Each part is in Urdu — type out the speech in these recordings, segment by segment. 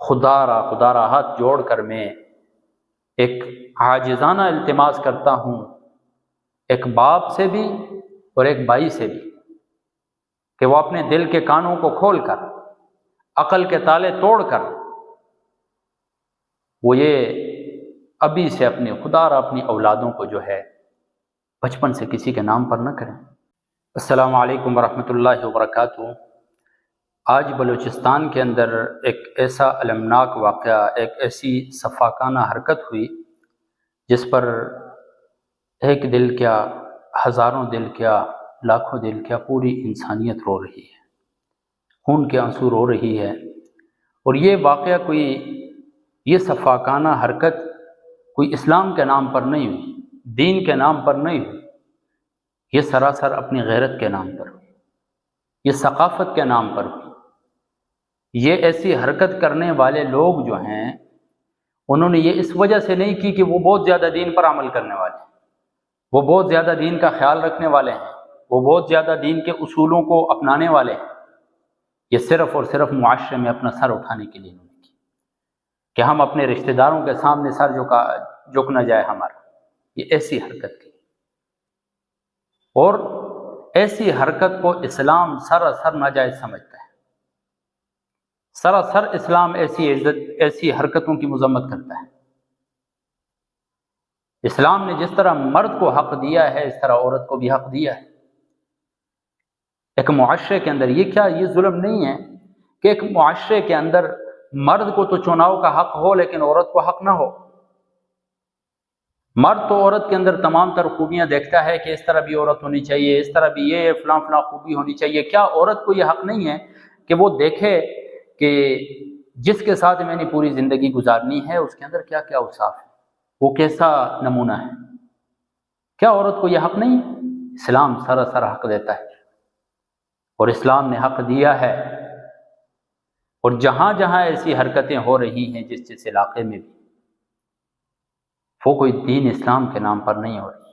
خدا را ہاتھ جوڑ کر میں ایک عاجزانہ التماس کرتا ہوں، ایک باپ سے بھی اور ایک بھائی سے بھی، کہ وہ اپنے دل کے کانوں کو کھول کر، عقل کے تالے توڑ کر، وہ یہ ابھی سے اپنے خدا را اپنی اولادوں کو جو ہے بچپن سے کسی کے نام پر نہ کریں۔ السلام علیکم ورحمۃ اللہ وبرکاتہ۔ آج بلوچستان کے اندر ایک ایسا المناک واقعہ، ایک ایسی سفاکانہ حرکت ہوئی جس پر ایک دل کیا، ہزاروں دل کیا، لاکھوں دل کیا، پوری انسانیت رو رہی ہے، خون کے آنسو رو رہی ہے۔ اور یہ واقعہ یہ سفاکانہ حرکت کوئی اسلام کے نام پر نہیں ہوئی، دین کے نام پر نہیں ہوئی، یہ سراسر اپنی غیرت کے نام پر ہوئی، یہ ثقافت کے نام پر ہوئی۔ یہ ایسی حرکت کرنے والے لوگ جو ہیں، انہوں نے یہ اس وجہ سے نہیں کی کہ وہ بہت زیادہ دین پر عمل کرنے والے ہیں، وہ بہت زیادہ دین کا خیال رکھنے والے ہیں، وہ بہت زیادہ دین کے اصولوں کو اپنانے والے ہیں۔ یہ صرف اور صرف معاشرے میں اپنا سر اٹھانے کے لیے انہوں نے کی کہ ہم اپنے رشتہ داروں کے سامنے سر جھک نہ جائے ہمارا۔ یہ ایسی حرکت کی، اور ایسی حرکت کو اسلام سراسر ناجائز سمجھتا ہے۔ سراسر اسلام ایسی حرکتوں کی مذمت کرتا ہے۔ اسلام نے جس طرح مرد کو حق دیا ہے، اس طرح عورت کو بھی حق دیا ہے۔ ایک معاشرے کے اندر یہ ظلم نہیں ہے کہ ایک معاشرے کے اندر مرد کو تو چناؤ کا حق ہو لیکن عورت کو حق نہ ہو۔ مرد تو عورت کے اندر تمام تر خوبیاں دیکھتا ہے کہ اس طرح بھی عورت ہونی چاہیے، اس طرح بھی یہ فلاں فلاں خوبی ہونی چاہیے۔ کیا عورت کو یہ حق نہیں ہے کہ وہ دیکھے کہ جس کے ساتھ میں نے پوری زندگی گزارنی ہے اس کے اندر کیا کیا اوصاف ہے، وہ کیسا نمونہ ہے؟ کیا عورت کو یہ حق نہیں ہے؟ اسلام سراسر حق دیتا ہے، اور اسلام نے حق دیا ہے۔ اور جہاں جہاں ایسی حرکتیں ہو رہی ہیں، جس علاقے میں بھی، وہ کوئی دین اسلام کے نام پر نہیں ہو رہی،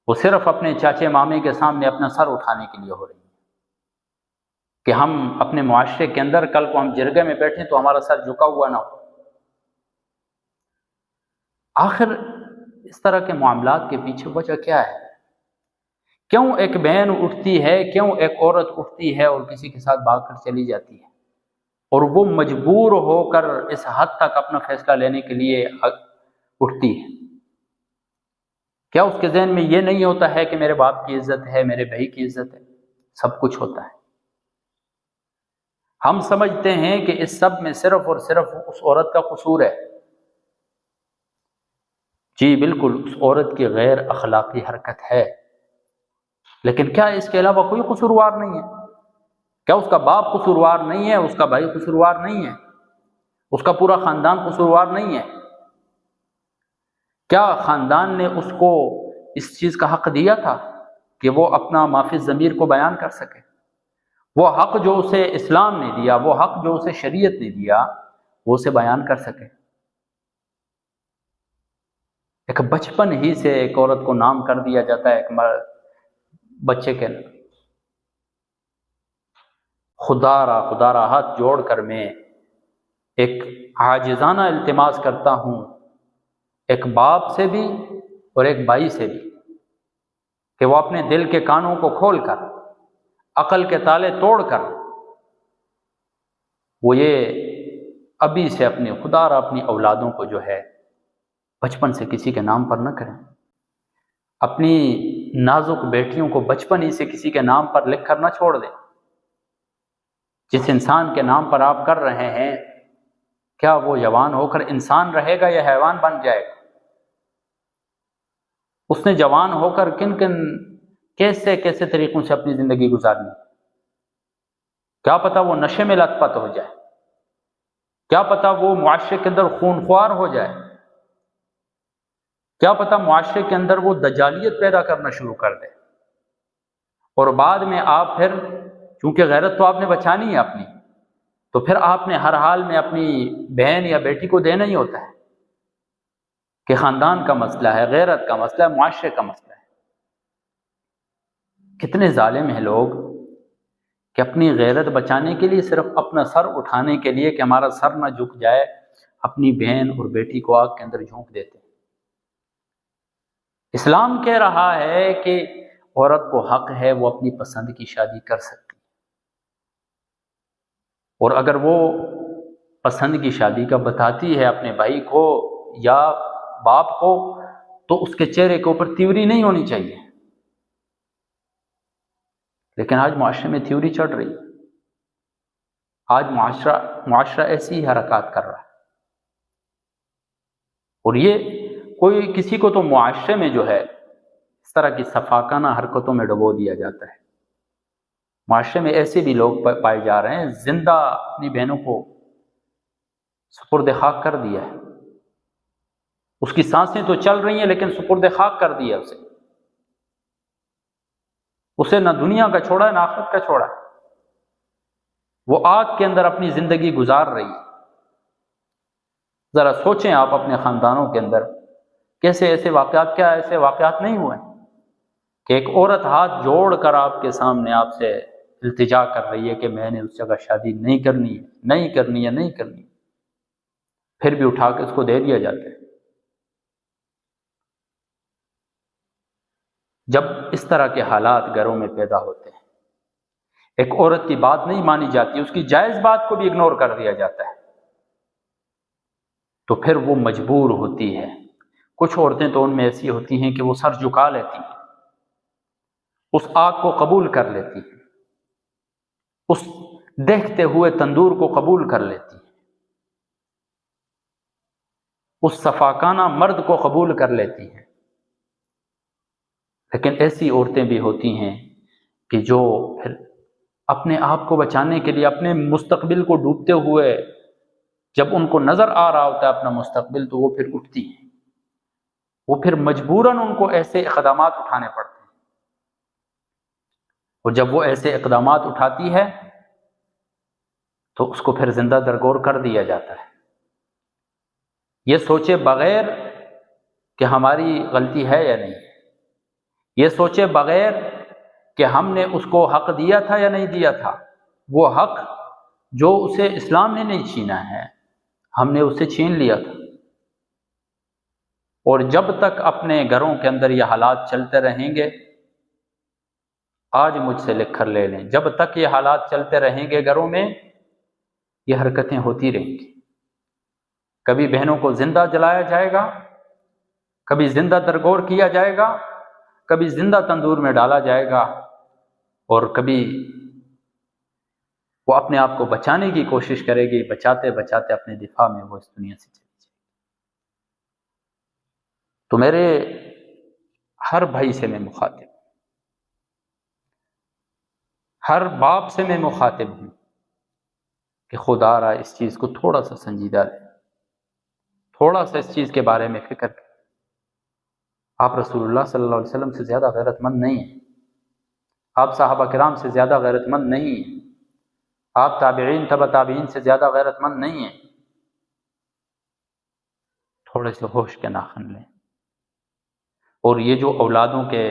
وہ صرف اپنے چاچے مامے کے سامنے اپنا سر اٹھانے کے لیے ہو رہی ہے کہ ہم اپنے معاشرے کے اندر کل کو ہم جرگے میں بیٹھیں تو ہمارا سر جھکا ہوا نہ ہو۔ آخر اس طرح کے معاملات کے پیچھے وجہ کیا ہے؟ کیوں ایک بہن اٹھتی ہے، کیوں ایک عورت اٹھتی ہے اور کسی کے ساتھ بھاگ کر چلی جاتی ہے، اور وہ مجبور ہو کر اس حد تک اپنا فیصلہ لینے کے لیے اٹھتی ہے؟ کیا اس کے ذہن میں یہ نہیں ہوتا ہے کہ میرے باپ کی عزت ہے، میرے بھائی کی عزت ہے؟ سب کچھ ہوتا ہے۔ ہم سمجھتے ہیں کہ اس سب میں صرف اور صرف اس عورت کا قصور ہے۔ جی بالکل، اس عورت کی غیر اخلاقی حرکت ہے، لیکن کیا اس کے علاوہ کوئی قصوروار نہیں ہے؟ کیا اس کا باپ قصوروار نہیں ہے، اس کا بھائی قصوروار نہیں ہے، اس کا پورا خاندان قصوروار نہیں ہے؟ کیا خاندان نے اس کو اس چیز کا حق دیا تھا کہ وہ اپنا ما فی الضمیر کو بیان کر سکے؟ وہ حق جو اسے اسلام نے دیا، وہ حق جو اسے شریعت نے دیا، وہ اسے بیان کر سکے؟ ایک بچپن ہی سے ایک عورت کو نام کر دیا جاتا ہے، ایک بچے کے خدا را ہاتھ جوڑ کر میں ایک عاجزانہ التماس کرتا ہوں، ایک باپ سے بھی اور ایک بھائی سے بھی، کہ وہ اپنے دل کے کانوں کو کھول کر، عقل کے تالے توڑ کر، وہ یہ ابھی سے اپنے خدا را اپنی اولادوں کو جو ہے بچپن سے کسی کے نام پر نہ کریں۔ اپنی نازک بیٹیوں کو بچپن ہی سے کسی کے نام پر لکھ کر نہ چھوڑ دیں۔ جس انسان کے نام پر آپ کر رہے ہیں، کیا وہ جوان ہو کر انسان رہے گا یا حیوان بن جائے گا؟ اس نے جوان ہو کر کیسے کیسے طریقوں سے اپنی زندگی گزارنی؟ کیا پتہ وہ نشے میں لت پت ہو جائے، کیا پتہ وہ معاشرے کے اندر خونخوار ہو جائے، کیا پتہ معاشرے کے اندر وہ دجالیت پیدا کرنا شروع کر دے، اور بعد میں آپ پھر، چونکہ غیرت تو آپ نے بچانی ہے اپنی، تو پھر آپ نے ہر حال میں اپنی بہن یا بیٹی کو دینا ہی ہوتا ہے کہ خاندان کا مسئلہ ہے، غیرت کا مسئلہ ہے، معاشرے کا مسئلہ ہے۔ کتنے ظالم ہیں لوگ کہ اپنی غیرت بچانے کے لیے، صرف اپنا سر اٹھانے کے لیے کہ ہمارا سر نہ جھک جائے، اپنی بہن اور بیٹی کو آگ کے اندر جھونک دیتے ہیں۔ اسلام کہہ رہا ہے کہ عورت کو حق ہے وہ اپنی پسند کی شادی کر سکتی، اور اگر وہ پسند کی شادی کا بتاتی ہے اپنے بھائی کو یا باپ کو، تو اس کے چہرے کے اوپر تیوری نہیں ہونی چاہیے۔ لیکن آج معاشرے میں تیوری چڑھ رہی ہے، آج معاشرہ ایسی ہی حرکات کر رہا ہے، اور یہ کوئی کسی کو تو معاشرے میں جو ہے اس طرح کی سفاکانہ حرکتوں میں ڈبو دیا جاتا ہے۔ معاشرے میں ایسے بھی لوگ پائے جا رہے ہیں زندہ اپنی بہنوں کو سپرد خاک کر دیا ہے، اس کی سانسیں تو چل رہی ہیں لیکن سپرد خاک کر دیا اسے نہ دنیا کا چھوڑا ہے نہ آخرت کا چھوڑا ہے، وہ آگ کے اندر اپنی زندگی گزار رہی ہے۔ ذرا سوچیں آپ اپنے خاندانوں کے اندر کیسے ایسے واقعات نہیں ہوئے کہ ایک عورت ہاتھ جوڑ کر آپ کے سامنے آپ سے التجا کر رہی ہے کہ میں نے اس جگہ شادی نہیں کرنی ہے، پھر بھی اٹھا کے اس کو دے دیا جاتا ہے۔ جب اس طرح کے حالات گھروں میں پیدا ہوتے ہیں، ایک عورت کی بات نہیں مانی جاتی، اس کی جائز بات کو بھی اگنور کر دیا جاتا ہے، تو پھر وہ مجبور ہوتی ہے۔ کچھ عورتیں تو ان میں ایسی ہوتی ہیں کہ وہ سر جھکا لیتی ہیں، اس آگ کو قبول کر لیتی ہیں، اس دیکھتے ہوئے تندور کو قبول کر لیتی ہیں، اس صفاکانہ مرد کو قبول کر لیتی ہیں۔ لیکن ایسی عورتیں بھی ہوتی ہیں کہ جو پھر اپنے آپ کو بچانے کے لیے اپنے مستقبل کو ڈوبتے ہوئے، جب ان کو نظر آ رہا ہوتا ہے اپنا مستقبل، تو وہ پھر اٹھتی ہیں، وہ پھر مجبوراً ان کو ایسے اقدامات اٹھانے پڑتے ہیں، اور جب وہ ایسے اقدامات اٹھاتی ہے تو اس کو پھر زندہ درگور کر دیا جاتا ہے، یہ سوچے بغیر کہ ہماری غلطی ہے یا نہیں، یہ سوچے بغیر کہ ہم نے اس کو حق دیا تھا یا نہیں دیا تھا، وہ حق جو اسے اسلام نے نہیں چھینا ہے، ہم نے اسے چھین لیا تھا۔ اور جب تک اپنے گھروں کے اندر یہ حالات چلتے رہیں گے، آج مجھ سے لکھ کر لے لیں، جب تک یہ حالات چلتے رہیں گے گھروں میں، یہ حرکتیں ہوتی رہیں گی۔ کبھی بہنوں کو زندہ جلایا جائے گا، کبھی زندہ درگور کیا جائے گا، کبھی زندہ تندور میں ڈالا جائے گا، اور کبھی وہ اپنے آپ کو بچانے کی کوشش کرے گی، بچاتے بچاتے اپنے دفاع میں وہ اس دنیا سے چلی جائے گی۔ تو میرے ہر بھائی سے میں مخاطب، ہر باپ سے میں مخاطب ہوں کہ خدا را اس چیز کو تھوڑا سا سنجیدہ لیں، تھوڑا سا اس چیز کے بارے میں فکر کریں۔ آپ رسول اللہ صلی اللہ علیہ وسلم سے زیادہ غیرت مند نہیں ہیں، آپ صحابہ کرام سے زیادہ غیرت مند نہیں ہیں، آپ تابعین تبع تابعین سے زیادہ غیرت مند نہیں ہیں۔ تھوڑے سے ہوش کے ناخن لیں، اور یہ جو اولادوں کے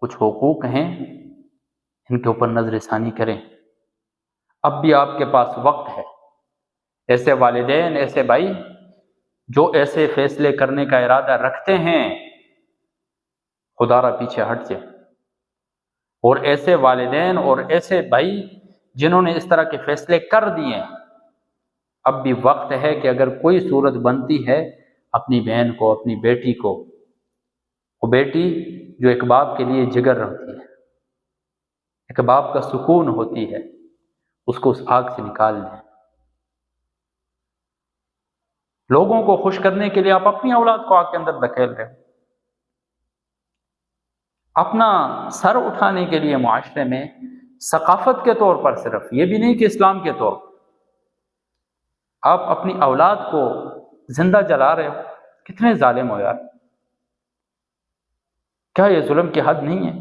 کچھ حقوق ہیں ان کے اوپر نظر ثانی کریں۔ اب بھی آپ کے پاس وقت ہے، ایسے والدین، ایسے بھائی جو ایسے فیصلے کرنے کا ارادہ رکھتے ہیں، خدا را پیچھے ہٹ جائیں، اور ایسے والدین اور ایسے بھائی جنہوں نے اس طرح کے فیصلے کر دیے ہیں، اب بھی وقت ہے کہ اگر کوئی صورت بنتی ہے اپنی بہن کو، اپنی بیٹی کو، وہ بیٹی جو ایک باپ کے لیے جگر ہوتی ہے، ایک باپ کا سکون ہوتی ہے، اس کو اس آگ سے نکال لیں۔ لوگوں کو خوش کرنے کے لیے آپ اپنی اولاد کو آگ کے اندر دھکیل رہے ہو، اپنا سر اٹھانے کے لیے معاشرے میں ثقافت کے طور پر، صرف یہ بھی نہیں کہ اسلام کے طور پر، آپ اپنی اولاد کو زندہ جلا رہے ہو۔ کتنے ظالم ہو یار، کیا یہ ظلم کی حد نہیں ہے؟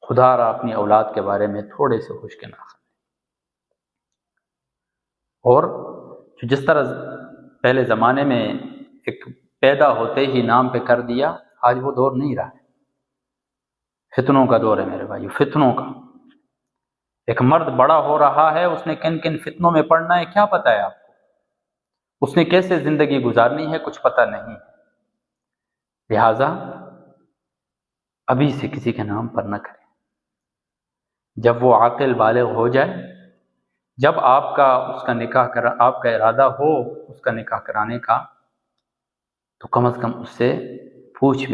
خدا را اپنی اولاد کے بارے میں تھوڑے سے ہوش کے ناخن، اور جس طرح پہلے زمانے میں ایک پیدا ہوتے ہی نام پہ کر دیا، آج وہ دور نہیں رہا ہے۔ فتنوں کا دور ہے میرے بھائیو، فتنوں کا۔ ایک مرد بڑا ہو رہا ہے، اس نے کن کن فتنوں میں پڑنا ہے کیا پتہ ہے آپ کو؟ اس نے کیسے زندگی گزارنی ہے کچھ پتہ نہیں۔ لہذا ابھی سے کسی کے نام پر نہ کریں۔ جب وہ عاقل بالغ ہو جائے، جب آپ کا ارادہ ہو اس کا نکاح کرانے کا، تو کم از کم اس سے پوچھ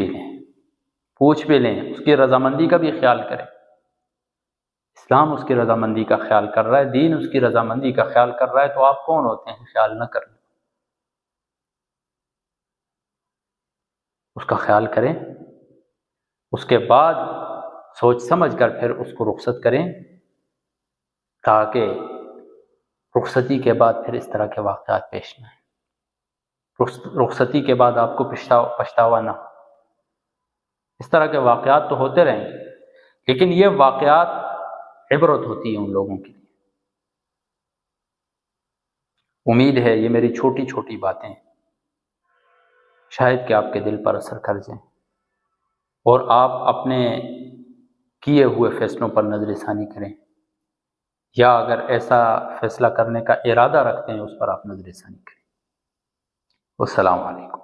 بھی لیں، اس کی رضامندی کا بھی خیال کریں۔ اسلام اس کی رضامندی کا خیال کر رہا ہے، دین اس کی رضامندی کا خیال کر رہا ہے، تو آپ کون ہوتے ہیں خیال نہ کریں؟ اس کا خیال کریں، اس کے بعد سوچ سمجھ کر پھر اس کو رخصت کریں، تاکہ رخصتی کے بعد پھر اس طرح کے واقعات پیش نہ آئیں، رخصتی کے بعد آپ کو پچھتاوا نہ ہو۔ اس طرح کے واقعات تو ہوتے رہیں گے، لیکن یہ واقعات عبرت ہوتی ہے ان لوگوں کے لیے۔ امید ہے یہ میری چھوٹی چھوٹی باتیں شاید کہ آپ کے دل پر اثر کر جائیں، اور آپ اپنے کیے ہوئے فیصلوں پر نظر ثانی کریں، یا اگر ایسا فیصلہ کرنے کا ارادہ رکھتے ہیں اس پر آپ نظر ثانی کریں۔ والسلام علیکم۔